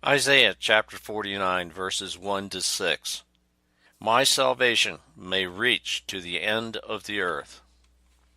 Isaiah chapter 49 verses 1 to 6. My salvation may reach to the end of the earth.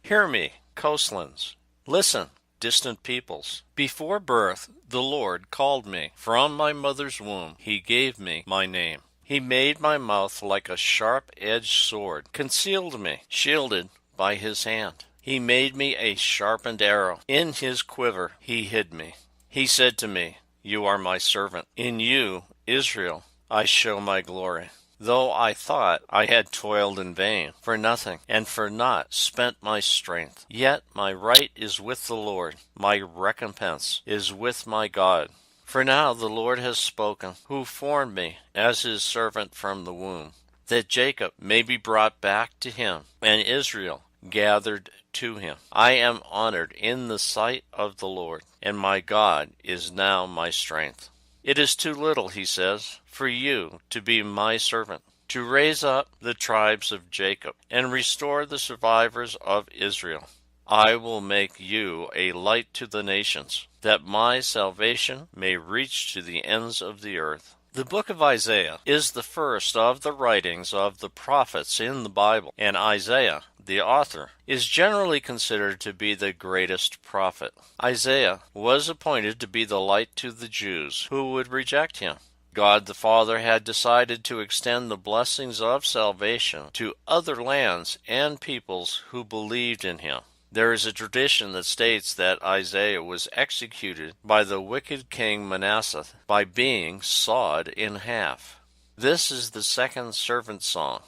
Hear me, coastlands. Listen, distant peoples. Before birth the Lord called me. From my mother's womb he gave me my name. He made my mouth like a sharp-edged sword, concealed me, shielded by his hand. He made me a sharpened arrow. In his quiver he hid me. He said to me, You are my servant. In you, Israel, I show my glory. Though I thought I had toiled in vain, for nothing, and for naught spent my strength, yet my right is with the Lord, my recompense is with my God. For now the Lord has spoken, who formed me as his servant from the womb, that Jacob may be brought back to him, and Israel gathered to him. I am honored in the sight of the Lord, and my God is now my strength. It is too little, he says, for you to be my servant, to raise up the tribes of Jacob and restore the survivors of Israel. I will make you a light to the nations, that my salvation may reach to the ends of the earth. The book of Isaiah is the first of the writings of the prophets in the Bible, and Isaiah, the author, is generally considered to be the greatest prophet. Isaiah was appointed to be the light to the Jews who would reject him. God the Father had decided to extend the blessings of salvation to other lands and peoples who believed in him. There is a tradition that states that Isaiah was executed by the wicked king Manasseh by being sawed in half. This is the second servant song,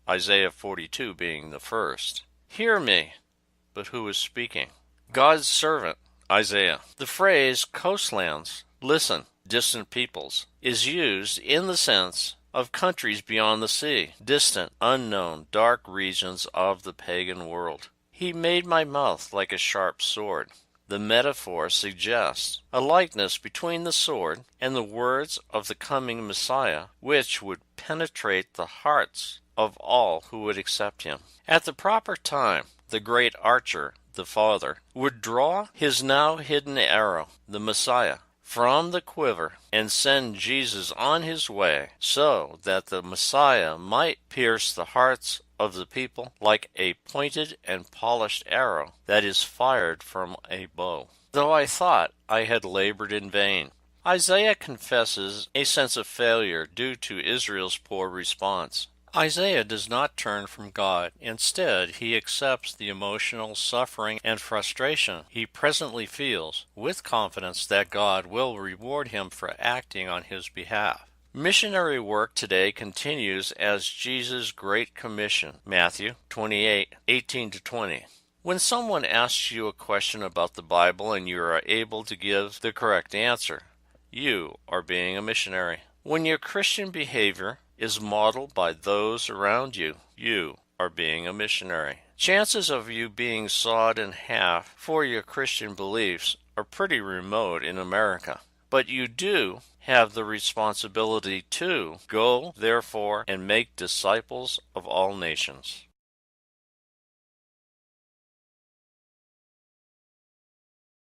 Isaiah 42 being the first. Hear me, but who is speaking? God's servant, Isaiah. The phrase coastlands, listen, distant peoples, is used in the sense of countries beyond the sea, distant, unknown, dark regions of the pagan world. He made my mouth like a sharp sword. The metaphor suggests a likeness between the sword and the words of the coming Messiah, which would penetrate the hearts of all who would accept him. At the proper time, the great archer, the Father, would draw his now hidden arrow, the Messiah, from the quiver and send Jesus on his way so that the Messiah might pierce the hearts of the people like a pointed and polished arrow that is fired from a bow. Though I thought I had labored in vain. Isaiah confesses a sense of failure due to Israel's poor response. Isaiah does not turn from God. Instead, he accepts the emotional suffering and frustration he presently feels with confidence that God will reward him for acting on his behalf. Missionary work today continues as Jesus' Great Commission, Matthew 28:18-20. When someone asks you a question about the Bible and you are able to give the correct answer, you are being a missionary. When your Christian behavior is modeled by those around you, you are being a missionary. Chances of you being sawed in half for your Christian beliefs are pretty remote in America. But you do have the responsibility to go, therefore, and make disciples of all nations.